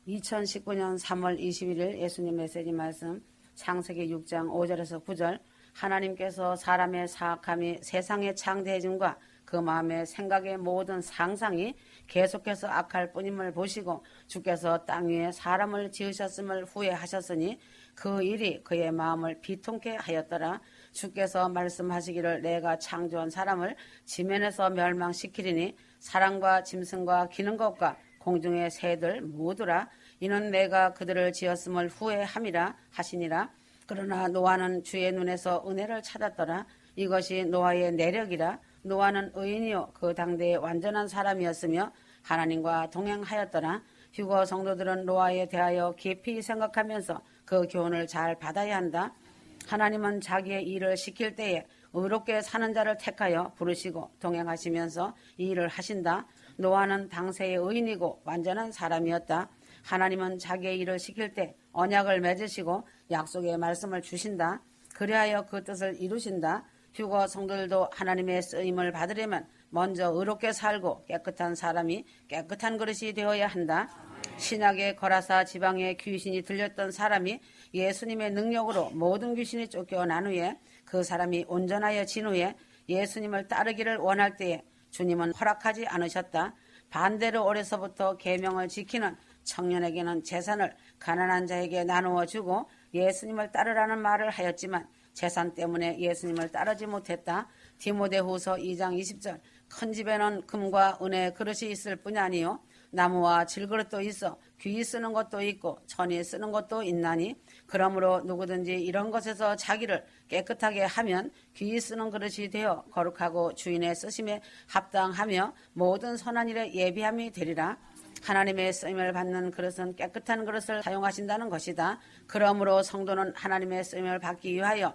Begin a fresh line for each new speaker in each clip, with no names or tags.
2019년 3월 21일 예수님 메시지 말씀 창세기 6장 5절에서 9절. 하나님께서 사람의 사악함이 세상의 창대해짐과 그 마음의 생각의 모든 상상이 계속해서 악할 뿐임을 보시고 주께서 땅 위에 사람을 지으셨음을 후회하셨으니 그 일이 그의 마음을 비통케 하였더라. 주께서 말씀하시기를 내가 창조한 사람을 지면에서 멸망시키리니 사람과 짐승과 기는 것과 공중의 새들 모두라. 이는 내가 그들을 지었음을 후회함이라 하시니라. 그러나 노아는 주의 눈에서 은혜를 찾았더라. 이것이 노아의 내력이라. 노아는 의인이요 그 당대의 완전한 사람이었으며 하나님과 동행하였더라. 휴거 성도들은 노아에 대하여 깊이 생각하면서 그 교훈을 잘 받아야 한다. 하나님은 자기의 일을 시킬 때에 의롭게 사는 자를 택하여 부르시고 동행하시면서 이 일을 하신다. 노아는 당세의 의인이고 완전한 사람이었다. 하나님은 자기의 일을 시킬 때 언약을 맺으시고 약속의 말씀을 주신다. 그리하여 그 뜻을 이루신다. 휴거 성도들도 하나님의 쓰임을 받으려면 먼저 의롭게 살고 깨끗한 사람이 깨끗한 그릇이 되어야 한다. 신약의 거라사 지방에 귀신이 들렸던 사람이 예수님의 능력으로 모든 귀신이 쫓겨난 후에 그 사람이 온전하여진 후에 예수님을 따르기를 원할 때에 주님은 허락하지 않으셨다. 반대로 어려서부터 계명을 지키는 청년에게는 재산을 가난한 자에게 나누어 주고 예수님을 따르라는 말을 하였지만 재산 때문에 예수님을 따르지 못했다. 디모데후서 2장 20절. 큰 집에는 금과 은의 그릇이 있을 뿐이 아니요 나무와 질그릇도 있어 귀 쓰는 것도 있고 천이 쓰는 것도 있나니 그러므로 누구든지 이런 것에서 자기를 깨끗하게 하면 귀 쓰는 그릇이 되어 거룩하고 주인의 쓰심에 합당하며 모든 선한 일에 예비함이 되리라. 하나님의 쓰임을 받는 그릇은 깨끗한 그릇을 사용하신다는 것이다. 그러므로 성도는 하나님의 쓰임을 받기 위하여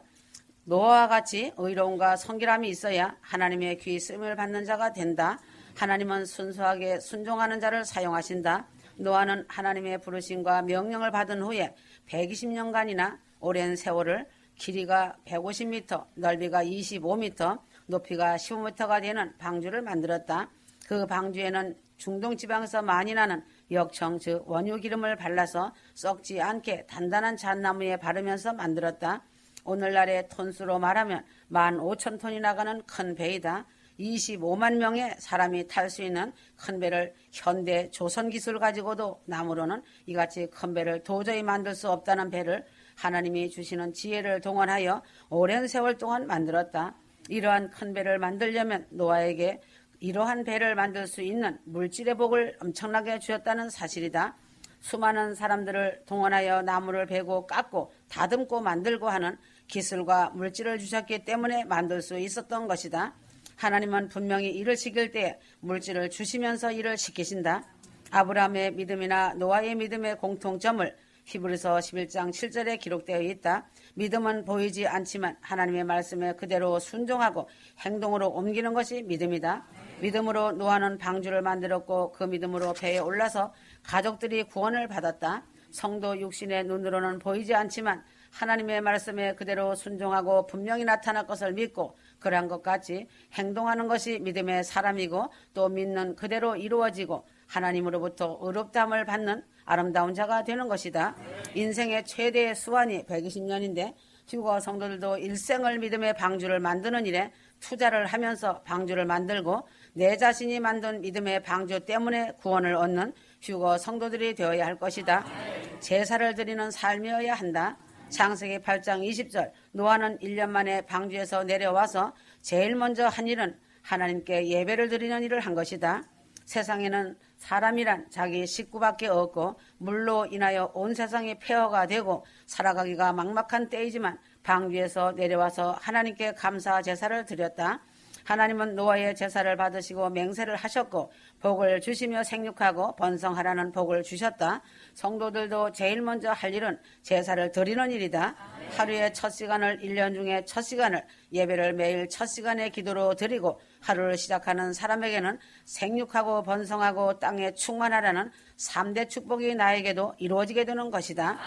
노아와 같이 의로움과 성결함이 있어야 하나님의 귀 쓰임을 받는 자가 된다. 하나님은 순수하게 순종하는 자를 사용하신다. 노아는 하나님의 부르심과 명령을 받은 후에 120년간이나 오랜 세월을 길이가 150m, 넓이가 25m, 높이가 15m가 되는 방주를 만들었다. 그 방주에는 중동 지방에서 많이 나는 역청 즉 원유 기름을 발라서 썩지 않게 단단한 잣나무에 바르면서 만들었다. 오늘날의 톤수로 말하면 15,000톤이 나가는 큰 배이다. 25만 명의 사람이 탈 수 있는 큰 배를 현대 조선 기술 가지고도 나무로는 이같이 큰 배를 도저히 만들 수 없다는 배를 하나님이 주시는 지혜를 동원하여 오랜 세월 동안 만들었다. 이러한 큰 배를 만들려면 노아에게 이러한 배를 만들 수 있는 물질의 복을 엄청나게 주었다는 사실이다. 수많은 사람들을 동원하여 나무를 베고 깎고 다듬고 만들고 하는 기술과 물질을 주셨기 때문에 만들 수 있었던 것이다. 하나님은 분명히 일을 시킬 때 물질을 주시면서 일을 시키신다. 아브라함의 믿음이나 노아의 믿음의 공통점을 히브리서 11장 7절에 기록되어 있다. 믿음은 보이지 않지만 하나님의 말씀에 그대로 순종하고 행동으로 옮기는 것이 믿음이다. 믿음으로 노아는 방주를 만들었고 그 믿음으로 배에 올라서 가족들이 구원을 받았다. 성도 육신의 눈으로는 보이지 않지만 하나님의 말씀에 그대로 순종하고 분명히 나타날 것을 믿고 그러한 것 같이 행동하는 것이 믿음의 사람이고 또 믿는 그대로 이루어지고 하나님으로부터 의롭다함을 받는 아름다운 자가 되는 것이다. 인생의 최대의 수완이 120년인데 휴거 성도들도 일생을 믿음의 방주를 만드는 일에 투자를 하면서 방주를 만들고 내 자신이 만든 믿음의 방주 때문에 구원을 얻는 휴거 성도들이 되어야 할 것이다. 제사를 드리는 삶이어야 한다. 창세기 8장 20절. 노아는 1년 만에 방주에서 내려와서 제일 먼저 한 일은 하나님께 예배를 드리는 일을 한 것이다. 세상에는 사람이란 자기 식구밖에 없고 물로 인하여 온 세상이 폐허가 되고 살아가기가 막막한 때이지만 방주에서 내려와서 하나님께 감사 제사를 드렸다. 하나님은 노아의 제사를 받으시고 맹세를 하셨고 복을 주시며 생육하고 번성하라는 복을 주셨다. 성도들도 제일 먼저 할 일은 제사를 드리는 일이다. 하루의 첫 시간을 1년 중에 첫 시간을 예배를 매일 첫 시간에 기도로 드리고 하루를 시작하는 사람에게는 생육하고 번성하고 땅에 충만하라는 3대 축복이 나에게도 이루어지게 되는 것이다.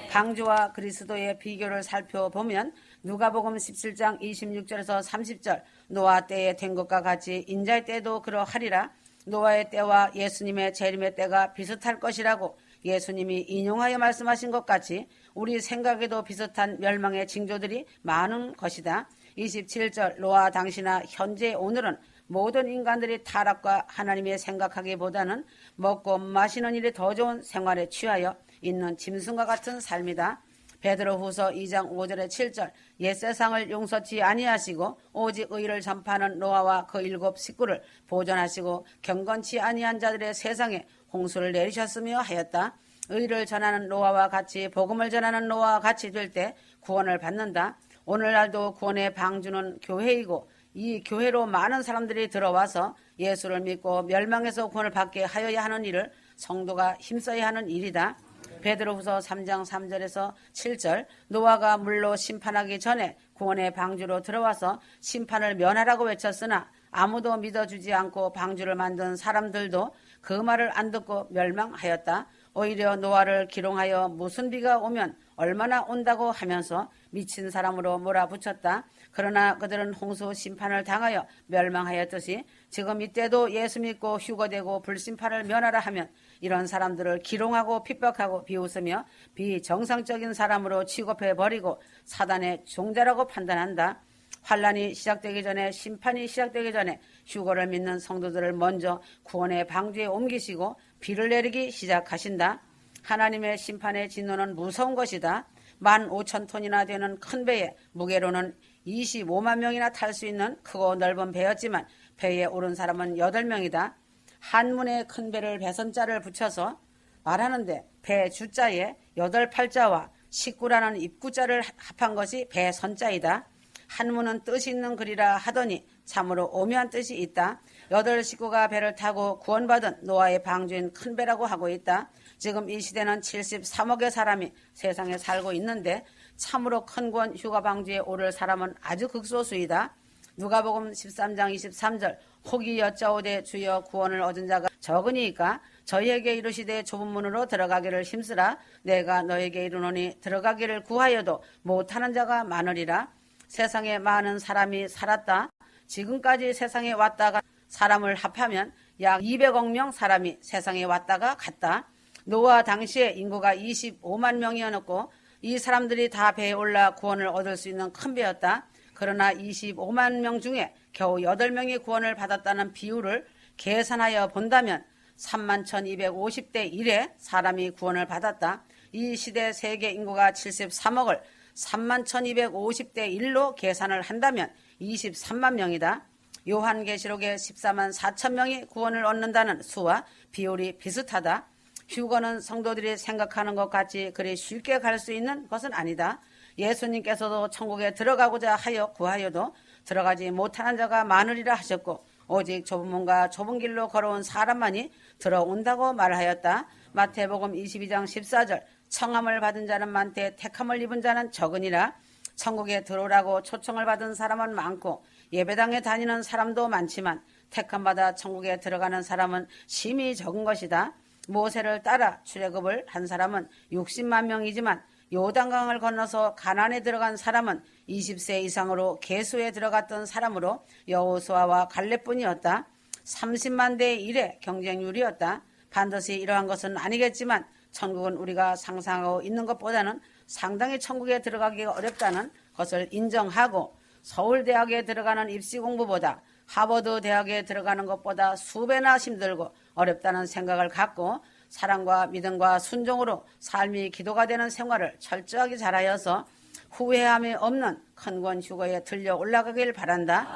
방주와 그리스도의 비교를 살펴보면 누가복음 17장 26절에서 30절 노아 때에 된 것과 같이 인자의 때도 그러하리라. 노아의 때와 예수님의 재림의 때가 비슷할 것이라고 예수님이 인용하여 말씀하신 것 같이 우리 생각에도 비슷한 멸망의 징조들이 많은 것이다. 27절 노아 당시나 현재 오늘은 모든 인간들이 타락과 하나님의 생각하기보다는 먹고 마시는 일이 더 좋은 생활에 취하여 있는 짐승과 같은 삶이다. 베드로후서 2장 5절에 7절 옛 세상을 용서치 아니하시고 오직 의를 전파하는 노아와 그 7 식구를 보존하시고 경건치 아니한 자들의 세상에 홍수를 내리셨으며 하였다. 의를 전하는 노아와 같이 복음을 전하는 노아와 같이 될 때 구원을 받는다. 오늘날도 구원의 방주는 교회이고 이 교회로 많은 사람들이 들어와서 예수를 믿고 멸망에서 구원을 받게 하여야 하는 일을 성도가 힘써야 하는 일이다. 베드로후서 3장 3절에서 7절 노아가 물로 심판하기 전에 구원의 방주로 들어와서 심판을 면하라고 외쳤으나 아무도 믿어주지 않고 방주를 만든 사람들도 그 말을 안 듣고 멸망하였다. 오히려 노아를 기롱하여 무슨 비가 오면 얼마나 온다고 하면서 미친 사람으로 몰아붙였다. 그러나 그들은 홍수 심판을 당하여 멸망하였듯이 지금 이때도 예수 믿고 휴거되고 불심판을 면하라 하면 이런 사람들을 기롱하고 핍박하고 비웃으며 비정상적인 사람으로 취급해버리고 사단의 종자라고 판단한다. 환란이 시작되기 전에 심판이 시작되기 전에 휴거를 믿는 성도들을 먼저 구원의 방주에 옮기시고 비를 내리기 시작하신다. 하나님의 심판의 진노는 무서운 것이다. 15,000톤이나 되는 큰 배에 무게로는 25만 명이나 탈 수 있는 크고 넓은 배였지만 배에 오른 사람은 8명이다. 한문에 큰 배를 배선자를 붙여서 말하는데 배 주자에 8팔자와 식구라는 입구자를 합한 것이 배선자이다. 한문은 뜻이 있는 글이라 하더니 참으로 오묘한 뜻이 있다. 8식구가 배를 타고 구원받은 노아의 방주인 큰 배라고 하고 있다. 지금 이 시대는 73억의 사람이 세상에 살고 있는데 참으로 큰 구원 휴가 방주에 오를 사람은 아주 극소수이다. 누가복음 13장 23절 혹이 여짜오되 주여 구원을 얻은 자가 적으니까 저희에게 이르시되 좁은 문으로 들어가기를 힘쓰라. 내가 너에게 이르노니 들어가기를 구하여도 못하는 자가 많으리라. 세상에 많은 사람이 살았다. 지금까지 세상에 왔다가 사람을 합하면 약 200억 명 사람이 세상에 왔다가 갔다. 노아 당시에 인구가 25만 명이었고 이 사람들이 다 배에 올라 구원을 얻을 수 있는 큰 배였다. 그러나 25만 명 중에 겨우 8명이 구원을 받았다는 비율을 계산하여 본다면 31,250대 1에 사람이 구원을 받았다. 이 시대 세계 인구가 73억을 31,250대 1로 계산을 한다면 23만 명이다. 요한계시록에 14만 4천 명이 구원을 얻는다는 수와 비율이 비슷하다. 휴거는 성도들이 생각하는 것 같이 그리 쉽게 갈 수 있는 것은 아니다. 예수님께서도 천국에 들어가고자 하여 구하여도 들어가지 못하는 자가 많으리라 하셨고 오직 좁은 문과 좁은 길로 걸어온 사람만이 들어온다고 말하였다. 마태복음 22장 14절 청함을 받은 자는 많되 택함을 입은 자는 적으니라. 천국에 들어오라고 초청을 받은 사람은 많고 예배당에 다니는 사람도 많지만 택함받아 천국에 들어가는 사람은 심히 적은 것이다. 모세를 따라 출애굽을 한 사람은 60만 명이지만 요단강을 건너서 가나안에 들어간 사람은 20세 이상으로 계수에 들어갔던 사람으로 여호수아와 갈렙뿐이었다. 30만 대 1의 경쟁률이었다. 반드시 이러한 것은 아니겠지만 천국은 우리가 상상하고 있는 것보다는 상당히 천국에 들어가기가 어렵다는 것을 인정하고 서울대학에 들어가는 입시 공부보다 하버드 대학에 들어가는 것보다 수배나 힘들고 어렵다는 생각을 갖고 사랑과 믿음과 순종으로 삶이 기도가 되는 생활을 철저하게 잘하여서 후회함이 없는 큰 권 휴거에 들려 올라가길 바란다.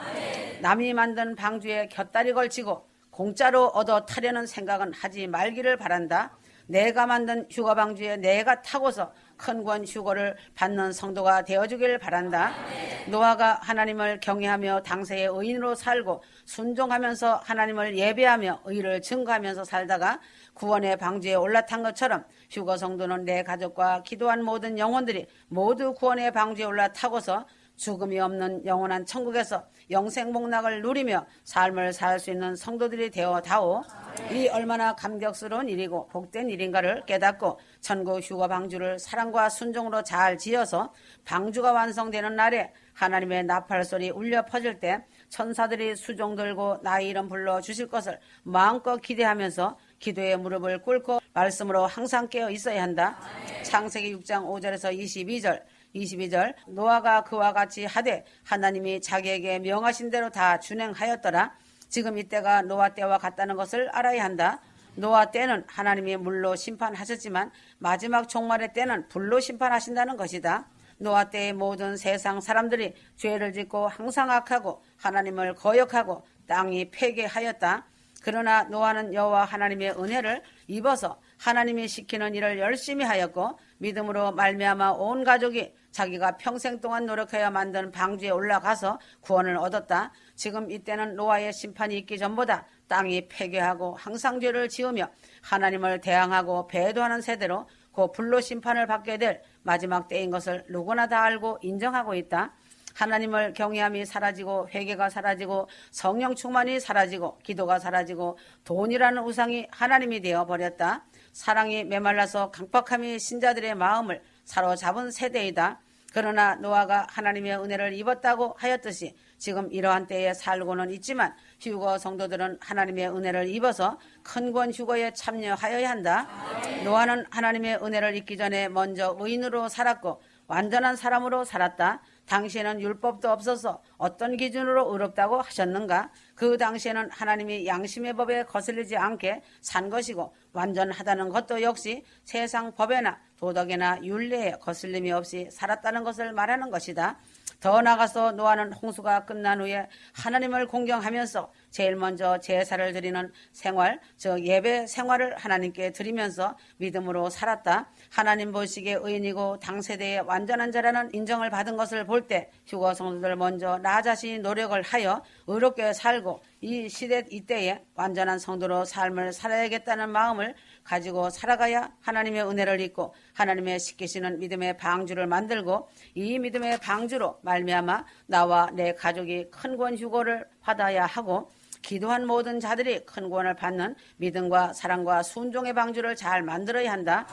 남이 만든 방주에 곁다리 걸치고 공짜로 얻어 타려는 생각은 하지 말기를 바란다. 내가 만든 휴가 방주에 내가 타고서 큰 권 휴거를 받는 성도가 되어주길 바란다. 노아가 하나님을 경외하며 당세의 의인으로 살고 순종하면서 하나님을 예배하며 의를 증거하면서 살다가 구원의 방주에 올라탄 것처럼 휴거 성도는 내 가족과 기도한 모든 영혼들이 모두 구원의 방주에 올라타고서 죽음이 없는 영원한 천국에서 영생복락을 누리며 삶을 살 수 있는 성도들이 되어다오. 이 얼마나 감격스러운 일이고 복된 일인가를 깨닫고 천국 휴거 방주를 사랑과 순종으로 잘 지어서 방주가 완성되는 날에 하나님의 나팔소리 울려 퍼질 때 천사들이 수종 들고 나의 이름 불러 주실 것을 마음껏 기대하면서 기도의 무릎을 꿇고 말씀으로 항상 깨어 있어야 한다. 창세기 6장 5절에서 22절 노아가 그와 같이 하되 하나님이 자기에게 명하신 대로 다 준행하였더라. 지금 이때가 노아 때와 같다는 것을 알아야 한다. 노아 때는 하나님이 물로 심판하셨지만 마지막 종말의 때는 불로 심판하신다는 것이다. 노아 때의 모든 세상 사람들이 죄를 짓고 항상 악하고 하나님을 거역하고 땅이 폐괴하였다. 그러나 노아는 여호와 하나님의 은혜를 입어서 하나님이 시키는 일을 열심히 하였고 믿음으로 말미암아 온 가족이 자기가 평생 동안 노력하여 만든 방주에 올라가서 구원을 얻었다. 지금 이때는 노아의 심판이 있기 전보다 땅이 폐괴하고 항상 죄를 지으며 하나님을 대항하고 배도하는 세대로 그 불로 심판을 받게 될 마지막 때인 것을 누구나 다 알고 인정하고 있다. 하나님을 경외함이 사라지고 회개가 사라지고 성령 충만이 사라지고 기도가 사라지고 돈이라는 우상이 하나님이 되어버렸다. 사랑이 메말라서 강박함이 신자들의 마음을 사로잡은 세대이다. 그러나 노아가 하나님의 은혜를 입었다고 하였듯이 지금 이러한 때에 살고는 있지만 휴거 성도들은 하나님의 은혜를 입어서 큰 구원 휴거에 참여하여야 한다. 노아는 하나님의 은혜를 입기 전에 먼저 의인으로 살았고 완전한 사람으로 살았다. 당시에는 율법도 없어서 어떤 기준으로 의롭다고 하셨는가? 그 당시에는 하나님이 양심의 법에 거슬리지 않게 산 것이고 완전하다는 것도 역시 세상 법에나 도덕에나 율례에 거슬림이 없이 살았다는 것을 말하는 것이다. 더 나아가서 노아는 홍수가 끝난 후에 하나님을 공경하면서 제일 먼저 제사를 드리는 생활, 즉 예배 생활을 하나님께 드리면서 믿음으로 살았다. 하나님 보시기에 의인이고 당세대의 완전한 자라는 인정을 받은 것을 볼 때 휴거 성도들 먼저 나 자신이 노력을 하여 의롭게 살고 이 시대 이때에 완전한 성도로 삶을 살아야겠다는 마음을 가지고 살아가야 하나님의 은혜를 입고 하나님의 시키시는 믿음의 방주를 만들고 이 믿음의 방주로 말미암아 나와 내 가족이 큰 구원 휴거를 받아야 하고 기도한 모든 자들이 큰 구원을 받는 믿음과 사랑과 순종의 방주를 잘 만들어야 한다.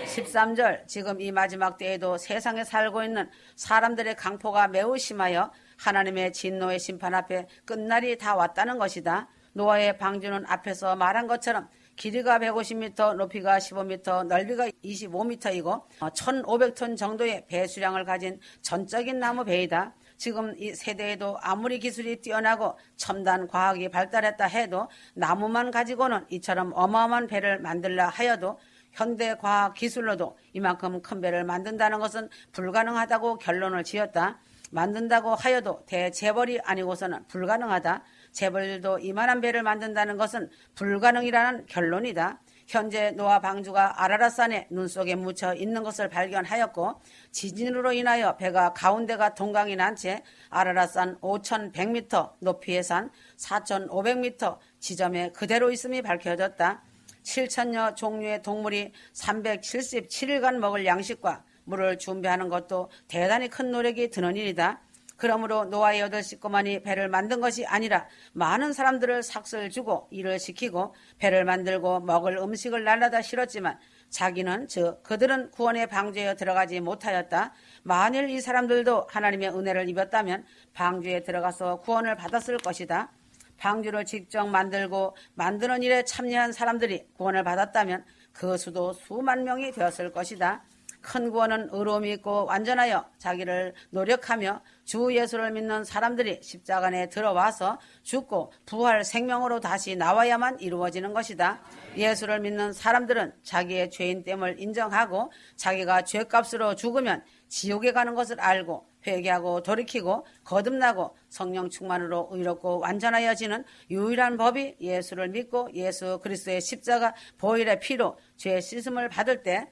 13절 지금 이 마지막 때에도 세상에 살고 있는 사람들의 강포가 매우 심하여 하나님의 진노의 심판 앞에 끝날이 다 왔다는 것이다. 노아의 방주는 앞에서 말한 것처럼 길이가 150m, 높이가 15m, 넓이가 25m이고 1,500톤 정도의 배수량을 가진 전적인 나무 배이다. 지금 이 세대에도 아무리 기술이 뛰어나고 첨단 과학이 발달했다 해도 나무만 가지고는 이처럼 어마어마한 배를 만들라 하여도 현대 과학 기술로도 이만큼 큰 배를 만든다는 것은 불가능하다고 결론을 지었다. 만든다고 하여도 대재벌이 아니고서는 불가능하다. 재벌도 이만한 배를 만든다는 것은 불가능이라는 결론이다. 현재 노아 방주가 아라랏산에 눈 속에 묻혀 있는 것을 발견하였고 지진으로 인하여 배가 가운데가 동강이 난 채 아라랏산 5,100m 높이의 산 4,500m 지점에 그대로 있음이 밝혀졌다. 7,000여 종류의 동물이 377일간 먹을 양식과 물을 준비하는 것도 대단히 큰 노력이 드는 일이다. 그러므로 노아의 8 식구만이 배를 만든 것이 아니라 많은 사람들을 삭슬 주고 일을 시키고 배를 만들고 먹을 음식을 날라다 실었지만 자기는 즉 그들은 구원의 방주에 들어가지 못하였다. 만일 이 사람들도 하나님의 은혜를 입었다면 방주에 들어가서 구원을 받았을 것이다. 방주를 직접 만들고 만드는 일에 참여한 사람들이 구원을 받았다면 그 수도 수만 명이 되었을 것이다. 큰 구원은 의로움이 있고 완전하여 자기를 노력하며 주 예수를 믿는 사람들이 십자가 안에 들어와서 죽고 부활 생명으로 다시 나와야만 이루어지는 것이다. 예수를 믿는 사람들은 자기의 죄인됨을 인정하고 자기가 죄값으로 죽으면 지옥에 가는 것을 알고 회개하고 돌이키고 거듭나고 성령 충만으로 의롭고 완전하여지는 유일한 법이 예수를 믿고 예수 그리스도의 십자가 보혈의 피로 죄 씻음을 받을 때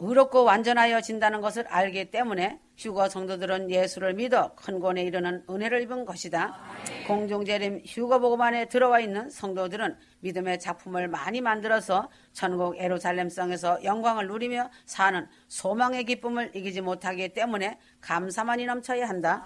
의롭고 완전하여진다는 것을 알기 때문에 휴거 성도들은 예수를 믿어 큰 구원에 이르는 은혜를 입은 것이다. 공중재림 휴거복음 안에 들어와 있는 성도들은 믿음의 작품을 많이 만들어서 천국 예루살렘성에서 영광을 누리며 사는 소망의 기쁨을 이기지 못하기 때문에 감사만이 넘쳐야 한다.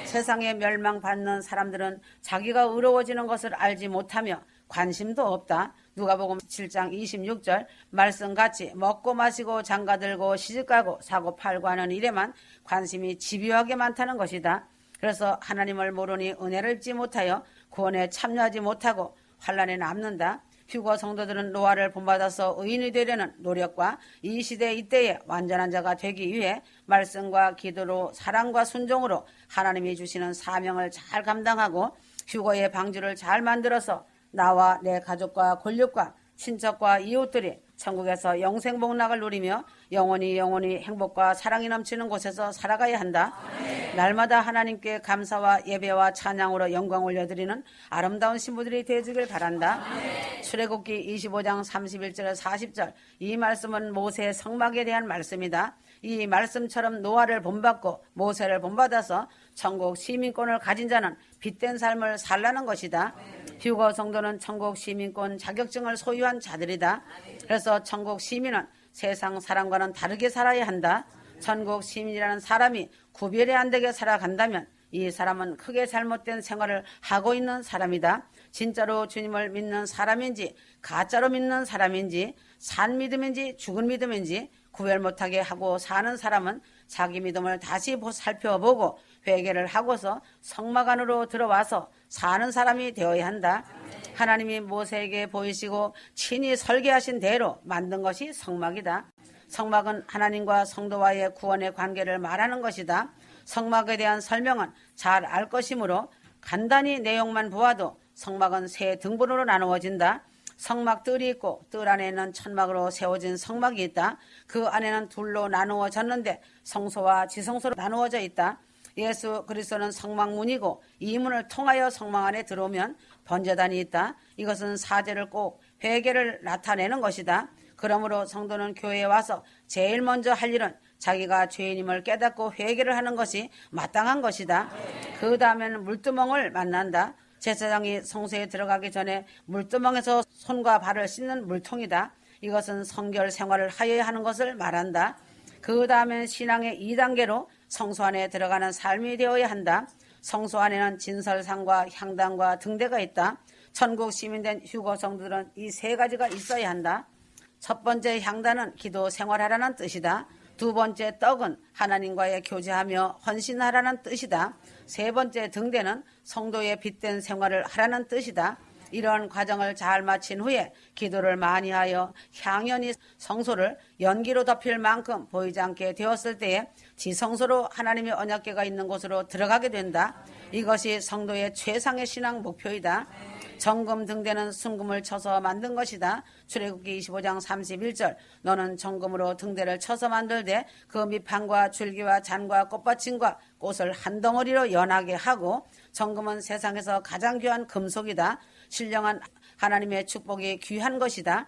세상에 멸망받는 사람들은 자기가 의로워지는 것을 알지 못하며 관심도 없다. 누가복음 7장 26절 말씀같이 먹고 마시고 장가들고 시집가고 사고 팔고 하는 일에만 관심이 집요하게 많다는 것이다. 그래서 하나님을 모르니 은혜를 입지 못하여 구원에 참여하지 못하고 환난에 남는다. 휴거 성도들은 노아를 본받아서 의인이 되려는 노력과 이 시대 이때에 완전한 자가 되기 위해 말씀과 기도로 사랑과 순종으로 하나님이 주시는 사명을 잘 감당하고 휴거의 방주를 잘 만들어서 나와 내 가족과 권력과 친척과 이웃들이 천국에서 영생 복락을 누리며 영원히 행복과 사랑이 넘치는 곳에서 살아가야 한다. 날마다 하나님께 감사와 예배와 찬양으로 영광 올려드리는 아름다운 신부들이 되어주길 바란다. 출애굽기 25장 31절 40절 이 말씀은 모세의 성막에 대한 말씀이다. 이 말씀처럼 노아를 본받고 모세를 본받아서 천국 시민권을 가진 자는 빛된 삶을 살라는 것이다. 휴거 성도는 천국 시민권 자격증을 소유한 자들이다. 그래서 천국 시민은 세상 사람과는 다르게 살아야 한다. 천국 시민이라는 사람이 구별이 안 되게 살아간다면 이 사람은 크게 잘못된 생활을 하고 있는 사람이다. 진짜로 주님을 믿는 사람인지 가짜로 믿는 사람인지 산 믿음인지 죽은 믿음인지 구별 못하게 하고 사는 사람은 자기 믿음을 다시 살펴보고 회개를 하고서 성막 안으로 들어와서 사는 사람이 되어야 한다. 하나님이 모세에게 보이시고 친히 설계하신 대로 만든 것이 성막이다. 성막은 하나님과 성도와의 구원의 관계를 말하는 것이다. 성막에 대한 설명은 잘 알 것이므로 간단히 내용만 보아도 성막은 세 등분으로 나누어진다. 성막 뜰이 있고 뜰 안에는 천막으로 세워진 성막이 있다. 그 안에는 둘로 나누어졌는데 성소와 지성소로 나누어져 있다. 예수 그리스도는 성막문이고 이 문을 통하여 성막 안에 들어오면 번제단이 있다. 이것은 사죄를 꼭 회개를 나타내는 것이다. 그러므로 성도는 교회에 와서 제일 먼저 할 일은 자기가 죄인임을 깨닫고 회개를 하는 것이 마땅한 것이다. 그 다음에는 물두멍을 만난다. 제사장이 성소에 들어가기 전에 물두멍에서 손과 발을 씻는 물통이다. 이것은 성결 생활을 하여야 하는 것을 말한다. 그 다음엔 신앙의 2단계로 성소 안에 들어가는 삶이 되어야 한다. 성소 안에는 진설상과 향단과 등대가 있다. 천국 시민된 휴거 성도들은 이 세 가지가 있어야 한다. 첫 번째 향단은 기도 생활하라는 뜻이다. 두 번째 떡은 하나님과의 교제하며 헌신하라는 뜻이다. 세 번째 등대는 성도의 빛된 생활을 하라는 뜻이다. 이런 과정을 잘 마친 후에 기도를 많이 하여 향연히 성소를 연기로 덮일 만큼 보이지 않게 되었을 때에 지성소로 하나님의 언약궤가 있는 곳으로 들어가게 된다. 이것이 성도의 최상의 신앙 목표이다. 정금 등대는 순금을 쳐서 만든 것이다. 출애굽기 25장 31절 너는 정금으로 등대를 쳐서 만들되 그 밑판과 줄기와 잔과 꽃받침과 꽃을 한 덩어리로 연하게 하고 정금은 세상에서 가장 귀한 금속이다. 신령한 하나님의 축복이 귀한 것이다.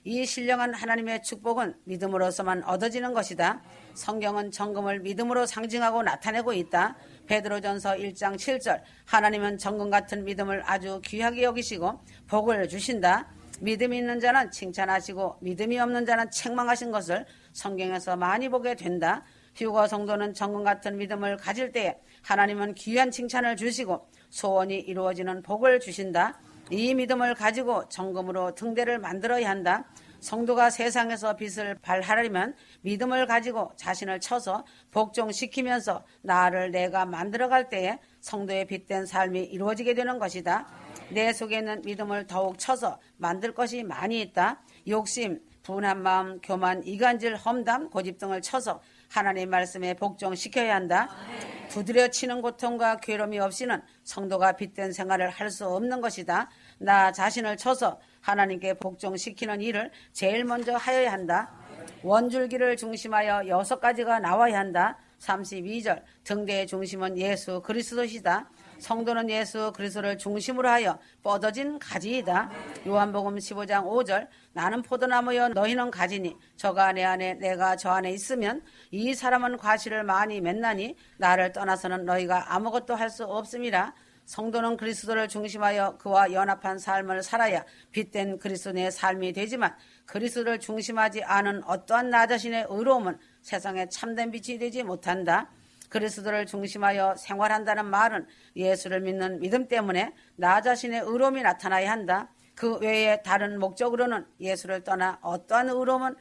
이 신령한 하나님의 축복은 믿음으로서만 얻어지는 것이다. 성경은 정금을 믿음으로 상징하고 나타내고 있다. 베드로전서 1장 7절 하나님은 정금 같은 믿음을 아주 귀하게 여기시고 복을 주신다. 믿음이 있는 자는 칭찬하시고 믿음이 없는 자는 책망하신 것을 성경에서 많이 보게 된다. 휴거 성도는 정금 같은 믿음을 가질 때에 하나님은 귀한 칭찬을 주시고 소원이 이루어지는 복을 주신다. 이 믿음을 가지고 정금으로 등대를 만들어야 한다. 성도가 세상에서 빛을 발하려면 믿음을 가지고 자신을 쳐서 복종시키면서 나를 내가 만들어갈 때에 성도의 빛된 삶이 이루어지게 되는 것이다. 내 속에 있는 믿음을 더욱 쳐서 만들 것이 많이 있다. 욕심, 분한 마음, 교만, 이간질, 험담, 고집 등을 쳐서 하나님의 말씀에 복종시켜야 한다. 두드려 치는 고통과 괴로움이 없이는 성도가 빛된 생활을 할 수 없는 것이다. 나 자신을 쳐서 하나님께 복종시키는 일을 제일 먼저 하여야 한다. 원줄기를 중심하여 6가지가 나와야 한다. 32절 등대의 중심은 예수 그리스도시다. 성도는 예수 그리스도를 중심으로 하여 뻗어진 가지이다. 요한복음 15장 5절 나는 포도나무여 너희는 가지니 저가 내 안에 내가 저 안에 있으면 이 사람은 과실을 많이 맺나니 나를 떠나서는 너희가 아무것도 할 수 없음이라. 성도는 그리스도를 중심하여 그와 연합한 삶을 살아야 빛된 그리스도의 삶이 되지만 그리스도를 중심하지 않은 어떠한 나 자신의 의로움은 세상에 참된 빛이 되지 못한다. 그리스도를 중심하여 생활한다는 말은 예수를 믿는 믿음 때문에 나 자신의 의로움이 나타나야 한다. 그 외에 다른 목적으로는 예수를 떠나 어떠한 의로움은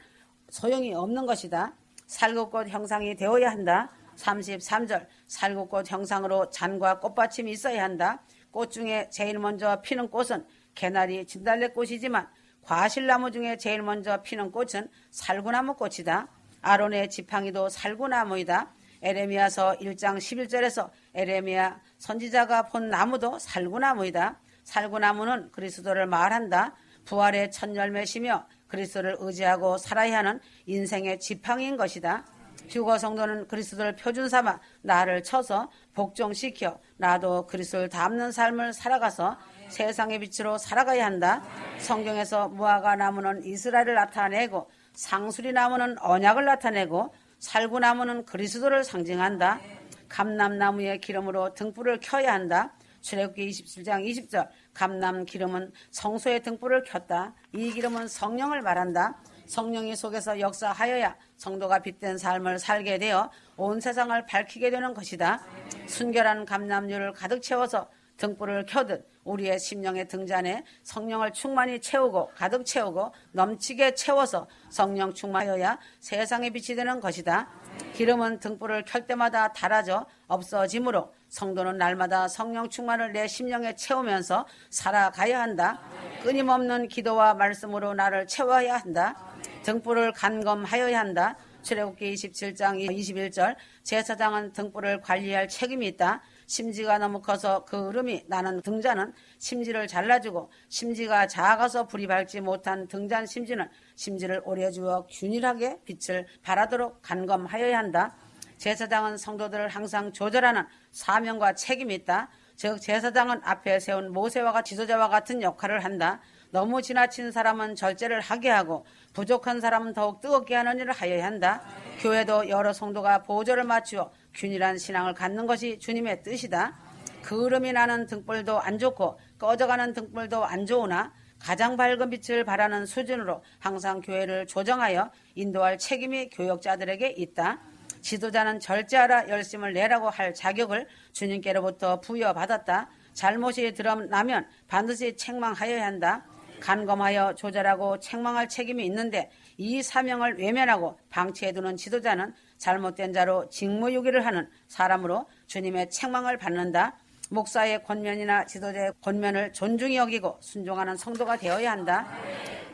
소용이 없는 것이다. 살구꽃 형상이 되어야 한다. 33절 살구꽃 형상으로 잔과 꽃받침이 있어야 한다. 꽃 중에 제일 먼저 피는 꽃은 개나리 진달래꽃이지만 과실나무 중에 제일 먼저 피는 꽃은 살구나무 꽃이다. 아론의 지팡이도 살구나무이다. 에레미야서 1장 11절에서 에레미야 선지자가 본 나무도 살구나무이다. 살구나무는 그리스도를 말한다. 부활의 첫 열매시며 그리스도를 의지하고 살아야 하는 인생의 지팡이인 것이다. 휴거 성도는 그리스도를 표준 삼아 나를 쳐서 복종시켜 나도 그리스도를 닮는 삶을 살아가서 세상의 빛으로 살아가야 한다. 성경에서 무화과 나무는 이스라엘을 나타내고 상수리 나무는 언약을 나타내고 살구나무는 그리스도를 상징한다. 감람나무의 기름으로 등불을 켜야 한다. 출애굽기 27장 20절 감람 기름은 성소의 등불을 켰다. 이 기름은 성령을 말한다. 성령이 속에서 역사하여야 성도가 빛된 삶을 살게 되어 온 세상을 밝히게 되는 것이다. 순결한 감람유를 가득 채워서 등불을 켜듯 우리의 심령의 등잔에 성령을 충만히 채우고 가득 채우고 넘치게 채워서 성령 충만하여야 세상의 빛이 되는 것이다. 기름은 등불을 켤 때마다 닳아져 없어지므로 성도는 날마다 성령 충만을 내 심령에 채우면서 살아가야 한다. 끊임없는 기도와 말씀으로 나를 채워야 한다. 등불을 간검하여야 한다. 출애굽기 27장 21절 제사장은 등불을 관리할 책임이 있다. 심지가 너무 커서 그 으름이 나는 등잔은 심지를 잘라주고 심지가 작아서 불이 밝지 못한 등잔 심지는 심지를 오래 주어 균일하게 빛을 발하도록 간검하여야 한다. 제사장은 성도들을 항상 조절하는 사명과 책임이 있다. 즉 제사장은 앞에 세운 모세와 지도자와 같은 역할을 한다. 너무 지나친 사람은 절제를 하게 하고 부족한 사람은 더욱 뜨겁게 하는 일을 하여야 한다. 교회도 여러 성도가 보조를 맞추어 균일한 신앙을 갖는 것이 주님의 뜻이다. 그을음이 나는 등불도 안 좋고 꺼져가는 등불도 안 좋으나 가장 밝은 빛을 발하는 수준으로 항상 교회를 조정하여 인도할 책임이 교역자들에게 있다. 지도자는 절제하라 열심을 내라고 할 자격을 주님께로부터 부여받았다. 잘못이 드러나면 반드시 책망하여야 한다. 간검하여 조절하고 책망할 책임이 있는데 이 사명을 외면하고 방치해두는 지도자는 잘못된 자로 직무유기를 하는 사람으로 주님의 책망을 받는다. 목사의 권면이나 지도자의 권면을 존중히 여기고 순종하는 성도가 되어야 한다.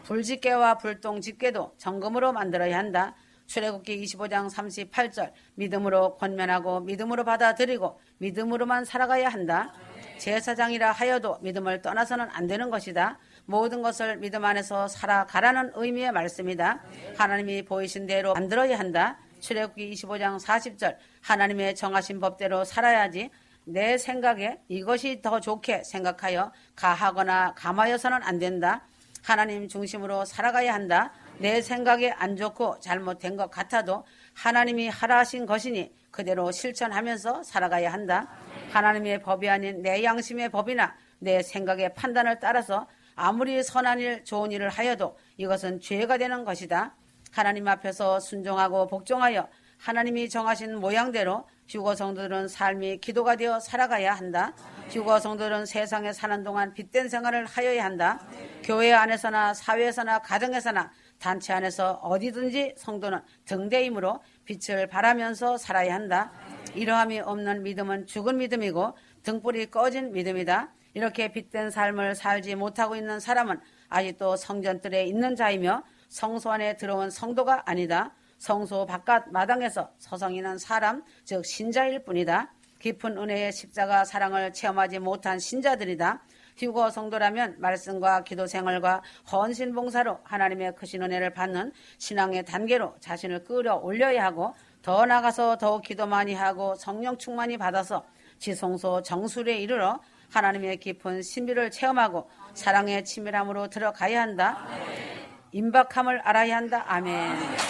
불집계와 불똥집계도 정금으로 만들어야 한다. 출애굽기 25장 38절 믿음으로 권면하고 믿음으로 받아들이고 믿음으로만 살아가야 한다. 제사장이라 하여도 믿음을 떠나서는 안 되는 것이다. 모든 것을 믿음 안에서 살아가라는 의미의 말씀이다. 하나님이 보이신 대로 만들어야 한다. 출애굽기 25장 40절 하나님의 정하신 법대로 살아야지 내 생각에 이것이 더 좋게 생각하여 가하거나 감하여서는 안 된다. 하나님 중심으로 살아가야 한다. 내 생각에 안 좋고 잘못된 것 같아도 하나님이 하라 하신 것이니 그대로 실천하면서 살아가야 한다. 하나님의 법이 아닌 내 양심의 법이나 내 생각의 판단을 따라서 아무리 선한 일, 좋은 일을 하여도 이것은 죄가 되는 것이다. 하나님 앞에서 순종하고 복종하여 하나님이 정하신 모양대로 휴거 성도들은 삶이 기도가 되어 살아가야 한다. 휴거 성도들은 세상에 사는 동안 빛된 생활을 하여야 한다. 교회 안에서나 사회에서나 가정에서나 단체 안에서 어디든지 성도는 등대이므로 빛을 발하면서 살아야 한다. 이러함이 없는 믿음은 죽은 믿음이고 등불이 꺼진 믿음이다. 이렇게 빛된 삶을 살지 못하고 있는 사람은 아직도 성전뜰에 있는 자이며 성소 안에 들어온 성도가 아니다. 성소 바깥 마당에서 서성이는 사람, 즉 신자일 뿐이다. 깊은 은혜의 십자가 사랑을 체험하지 못한 신자들이다. 휴거 성도라면 말씀과 기도 생활과 헌신 봉사로 하나님의 크신 은혜를 받는 신앙의 단계로 자신을 끌어올려야 하고 더 나아가서 더욱 기도 많이 하고 성령 충만히 받아서 지성소 정수리에 이르러 하나님의 깊은 신비를 체험하고 사랑의 치밀함으로 들어가야 한다. 임박함을 알아야 한다. 아멘.